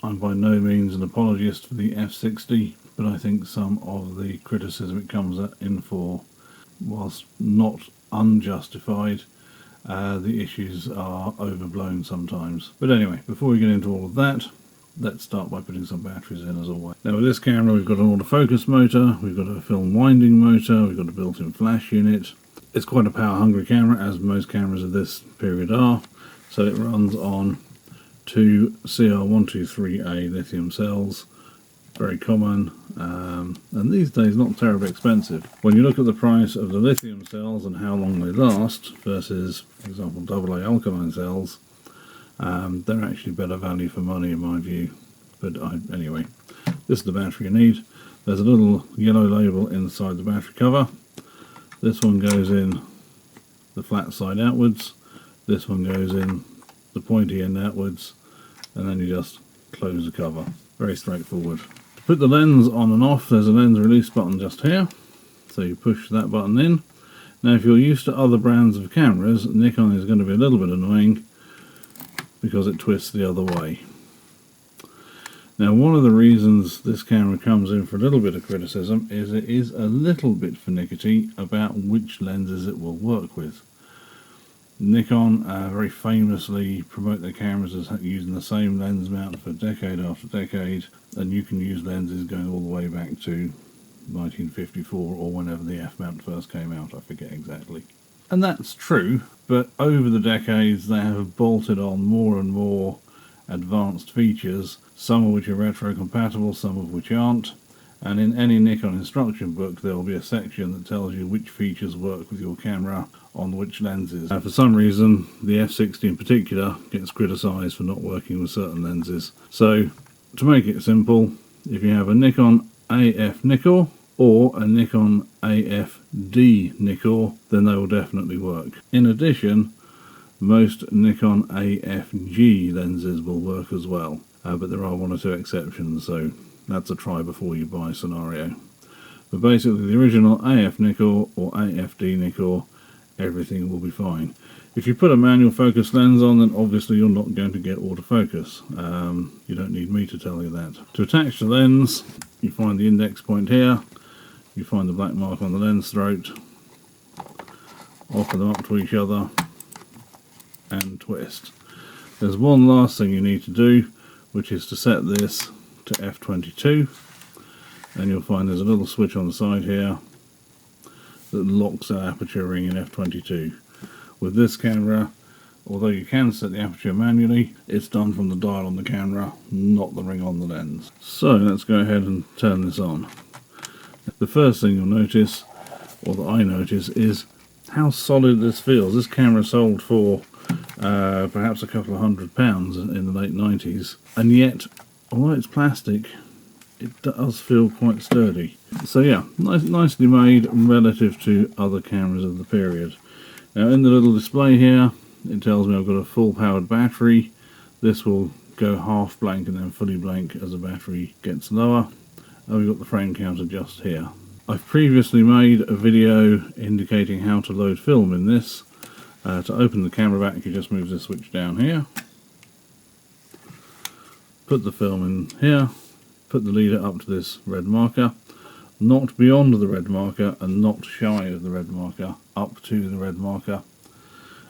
I'm by no means an apologist for the F60, but I think some of the criticism it comes in for, whilst not unjustified, the issues are overblown sometimes. But anyway, before we get into all of that, let's start by putting some batteries in as always. Now with this camera we've got an autofocus motor, we've got a film winding motor, we've got a built-in flash unit. It's quite a power hungry camera, as most cameras of this period are, so it runs on two CR123A lithium cells, very common, and these days not terribly expensive. When you look at the price of the lithium cells and how long they last versus, for example, AA alkaline cells, they're actually better value for money in my view. But anyway, this is the battery you need. There's a little yellow label inside the battery cover. This one goes in the flat side outwards, this one goes in the pointy end outwards, and then you just close the cover. Very straightforward. To put the lens on and off, there's a lens release button just here, so you push that button in. Now if you're used to other brands of cameras, Nikon is going to be a little bit annoying because it twists the other way. Now one of the reasons this camera comes in for a little bit of criticism is it is a little bit finicky about which lenses it will work with. Nikon very famously promote their cameras as using the same lens mount for decade after decade, and you can use lenses going all the way back to 1954 or whenever the F-mount first came out, I forget exactly. And that's true, but over the decades they have bolted on more and more advanced features, some of which are retro compatible, some of which aren't, and in any Nikon instruction book there will be a section that tells you which features work with your camera on which lenses. For some reason the F60 in particular gets criticised for not working with certain lenses. So to make it simple, if you have a Nikon AF Nikkor or a Nikon AFD Nikkor, then they will definitely work. In addition, most Nikon AFG lenses will work as well, but there are one or two exceptions, so that's a try before you buy scenario. But basically the original AF Nikkor or AFD Nikkor, everything will be fine. If you put a manual focus lens on, then obviously you're not going to get autofocus. You don't need me to tell you that. To attach the lens, you find the index point here, you find the black mark on the lens throat, offer them up to each other, and twist. There's one last thing you need to do, which is to set this to f22, and you'll find there's a little switch on the side here that locks that aperture ring in f22. With this camera, although you can set the aperture manually, it's done from the dial on the camera, not the ring on the lens. So let's go ahead and turn this on. The first thing you'll notice, or that I notice, is how solid this feels. This camera sold for perhaps a couple of £100 in the late 90s, and yet, although it's plastic, it does feel quite sturdy. So yeah, nicely made relative to other cameras of the period. Now in the little display here, it tells me I've got a full powered battery. This will go half blank and then fully blank as the battery gets lower. And we've got the frame counter just here. I've previously made a video indicating how to load film in this. To open the camera back, you just move this switch down here, put the film in here, put the leader up to this red marker, not beyond the red marker and not shy of the red marker, up to the red marker,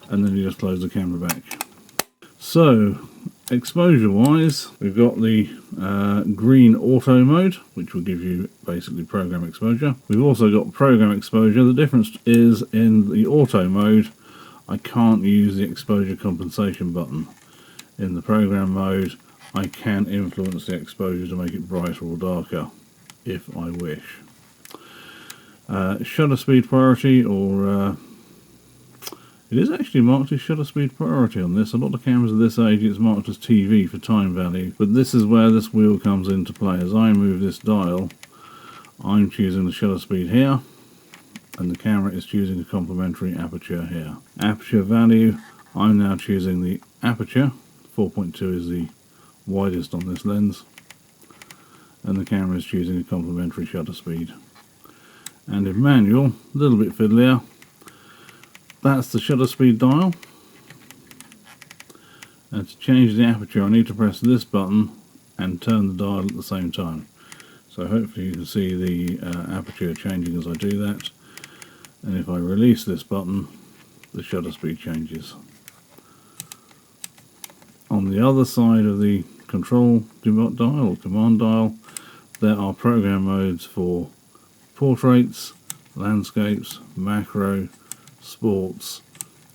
and then you just close the camera back. So exposure wise, we've got the green auto mode, which will give you basically program exposure. We've also got program exposure. The difference is in the auto mode I can't use the exposure compensation button. In the program mode I can influence the exposure to make it brighter or darker if I wish. Shutter speed priority, or it is actually marked as shutter speed priority on this. A lot of cameras of this age it's marked as TV for time value, but this is where this wheel comes into play. As I move this dial, I'm choosing the shutter speed here, and the camera is choosing a complementary aperture here. Aperture value, I'm now choosing the aperture. 4.2 is the widest on this lens, and the camera is choosing a complementary shutter speed. And in manual, a little bit fiddlier, that's the shutter speed dial, and to change the aperture I need to press this button and turn the dial at the same time. So hopefully you can see the aperture changing as I do that, and if I release this button, the shutter speed changes. On the other side of the control dial or command dial, there are program modes for portraits, landscapes, macro, sports,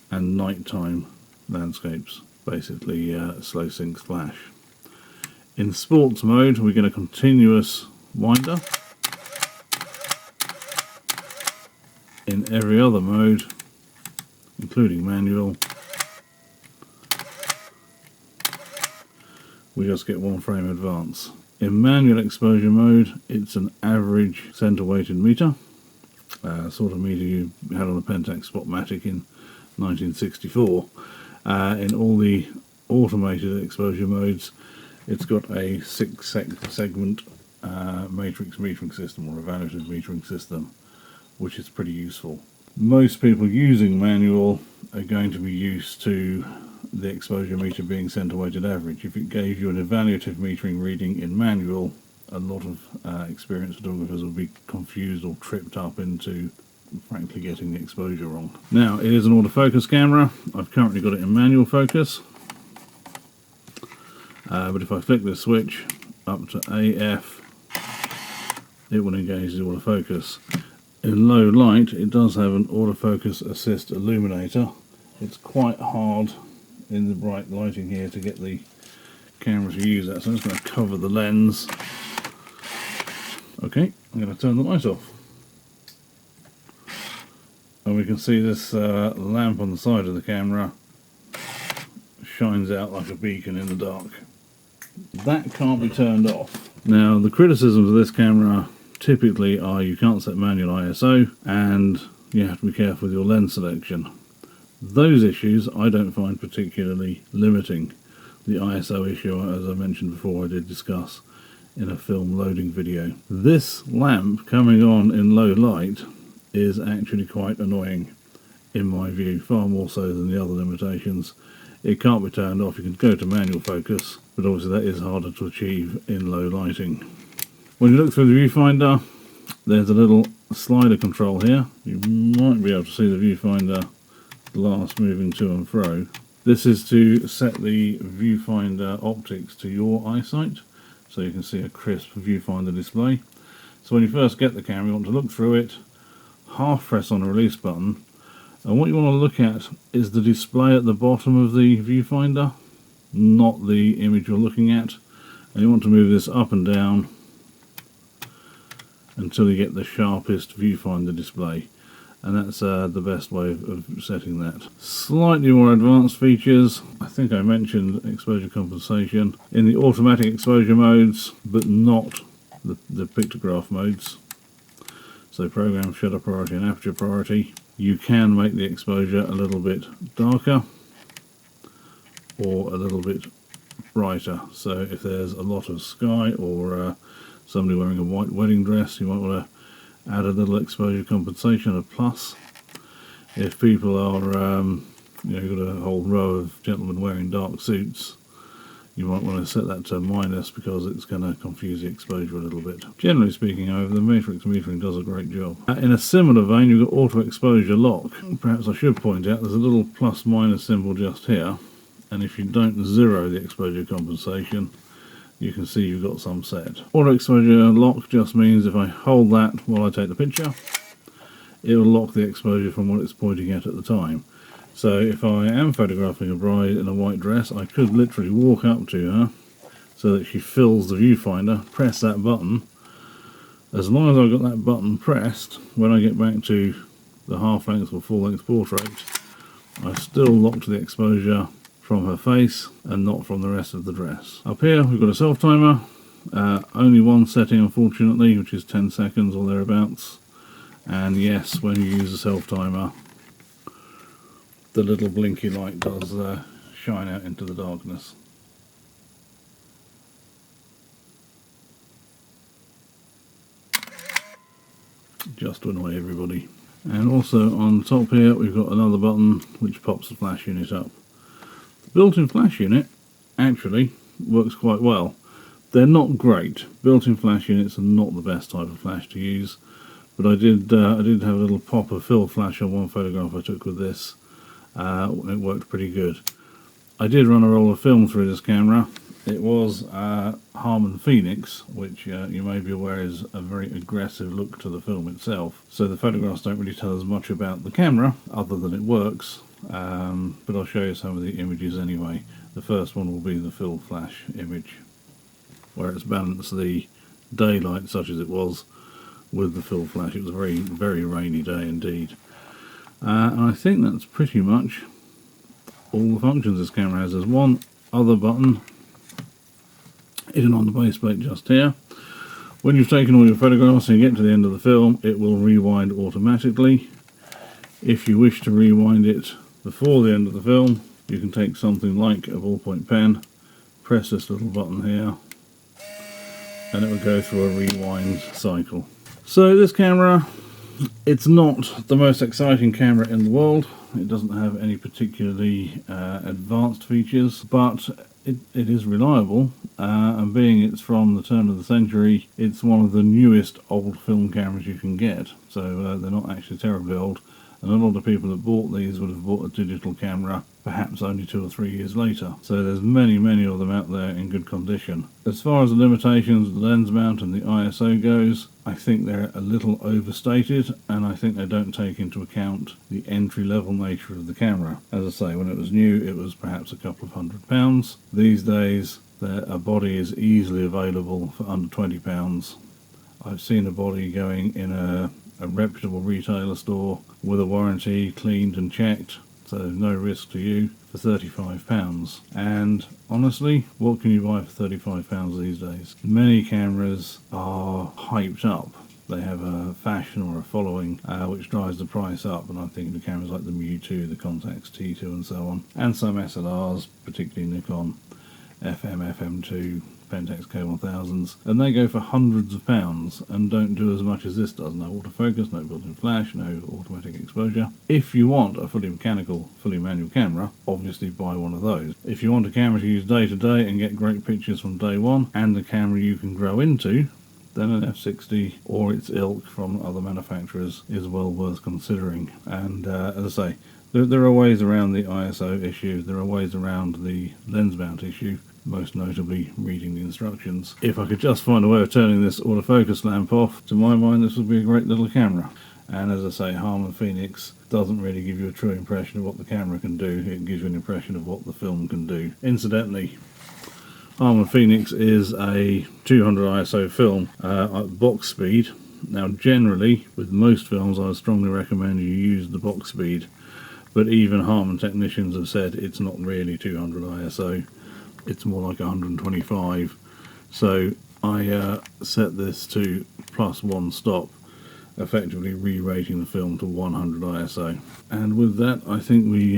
and nighttime landscapes, basically slow sync flash. In sports mode we get a continuous winder. In every other mode, including manual, we just get one frame advance. In manual exposure mode, it's an average center weighted meter, sort of meter you had on a Pentax Spotmatic in 1964. In all the automated exposure modes, it's got a 6-segment matrix metering system, or evaluative metering system, which is pretty useful. Most people using manual are going to be used to the exposure meter being center weighted average. If it gave you an evaluative metering reading in manual, a lot of experienced photographers will be confused or tripped up into frankly getting the exposure wrong. Now, it is an autofocus camera. I've currently got it in manual focus, but if I flick this switch up to AF, it will engage the autofocus. In low light, it does have an autofocus assist illuminator. It's quite hard in the bright lighting here to get the camera to use that, so I'm just going to cover the lens. Okay, I'm going to turn the light off. And we can see this lamp on the side of the camera shines out like a beacon in the dark. That can't be turned off. Now, the criticisms of this camera typically are you can't set manual ISO and you have to be careful with your lens selection. Those issues I don't find particularly limiting. The ISO issue, as I mentioned before, I did discuss in a film loading video. This lamp coming on in low light is actually quite annoying in my view, far more so than the other limitations. It can't be turned off. You can go to manual focus, but obviously that is harder to achieve in low lighting. When you look through the viewfinder, there's a little slider control here. You might be able to see the viewfinder glass moving to and fro. This is to set the viewfinder optics to your eyesight, so you can see a crisp viewfinder display. So when you first get the camera, you want to look through it, half press on the release button, and what you want to look at is the display at the bottom of the viewfinder, not the image you're looking at. And you want to move this up and down until you get the sharpest viewfinder display, and that's the best way of setting that. Slightly more advanced features, I think I mentioned exposure compensation in the automatic exposure modes, but not the pictograph modes. So program shutter priority and aperture priority. You can make the exposure a little bit darker or a little bit brighter. So if there's a lot of sky or somebody wearing a white wedding dress, you might want to add a little exposure compensation, a plus. If people are, you've got a whole row of gentlemen wearing dark suits, you might want to set that to minus because it's going to confuse the exposure a little bit. Generally speaking, however, the matrix metering does a great job. In a similar vein, you've got auto exposure lock. Perhaps I should point out there's a little plus minus symbol just here, and if you don't zero the exposure compensation, you can see you've got some set. Auto exposure lock just means if I hold that while I take the picture, it will lock the exposure from what it's pointing at the time. So if I am photographing a bride in a white dress, I could literally walk up to her so that she fills the viewfinder, press that button. As long as I've got that button pressed, when I get back to the half-length or full-length portrait, I still lock to the exposure from her face and not from the rest of the dress. Up here we've got a self-timer, only one setting unfortunately, which is 10 seconds or thereabouts. And yes, when you use a self-timer, the little blinky light does shine out into the darkness. Just to annoy everybody. And also on top here we've got another button which pops the flash unit up. The built-in flash unit actually works quite well, They're not great. Built-in flash units are not the best type of flash to use, but I did have a little pop of fill flash on one photograph I took with this. It worked pretty good. I did run a roll of film through this camera. It was Harman Phoenix, which you may be aware is a very aggressive look to the film itself. So the photographs don't really tell us much about the camera, other than it works. But I'll show you some of the images anyway. The first one will be the fill flash image, where it's balanced the daylight, such as it was, with the fill flash. It was a very, very rainy day indeed. And I think that's pretty much all the functions this camera has. There's one other button hidden on the base plate just here. When you've taken all your photographs and you get to the end of the film, it will rewind automatically. If you wish to rewind it before the end of the film, you can take something like a ballpoint pen, press this little button here, and it will go through a rewind cycle. So this camera, it's not the most exciting camera in the world. It doesn't have any particularly advanced features, but it is reliable, and being it's from the turn of the century, it's one of the newest old film cameras you can get, so they're not actually terribly old, and a lot of people that bought these would have bought a digital camera perhaps only 2 or 3 years later. So there's many of them out there in good condition. As far as the limitations of the lens mount and the ISO goes, I think they're a little overstated, and I think they don't take into account the entry-level nature of the camera. As I say, when it was new, it was perhaps a couple of £100. These days, a body is easily available for under £20. I've seen a body going in a reputable retailer store with a warranty, cleaned and checked, so no risk to you, for £35. And honestly, what can you buy for £35 these days? Many cameras are hyped up. They have a fashion or a following which drives the price up, and I think the cameras like the Mewtwo, the Contax T2 and so on, and some SLRs, particularly Nikon FM2, Pentax K1000s, and they go for hundreds of pounds and don't do as much as this does. No autofocus, no built-in flash, no automatic exposure. If you want a fully mechanical, fully manual camera, obviously buy one of those. If you want a camera to use day to day and get great pictures from day one, and a camera you can grow into, then an F60 or its ilk from other manufacturers is well worth considering. And as I say, there are ways around the ISO issue, there are ways around the lens mount issue, most notably reading the instructions. If I could just find a way of turning this autofocus lamp off, to my mind this would be a great little camera. And as I say, Harman Phoenix doesn't really give you a true impression of what the camera can do, it gives you an impression of what the film can do. Incidentally, Harman Phoenix is a 200 ISO film at box speed. Now generally, with most films, I would strongly recommend you use the box speed, but even Harman technicians have said it's not really 200 ISO. It's more like 125, so I set this to +1 stop, effectively re-rating the film to 100 ISO. And with that, I think we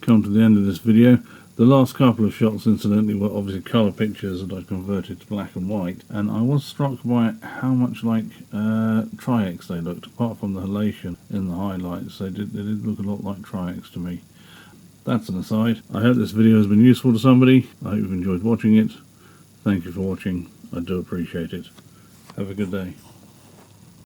come to the end of this video. The last couple of shots, incidentally, were obviously colour pictures that I converted to black and white, and I was struck by how much like Tri-X they looked. Apart from the halation in the highlights, they did look a lot like Tri-X to me. That's an aside. I hope this video has been useful to somebody. I hope you've enjoyed watching it. Thank you for watching. I do appreciate it. Have a good day.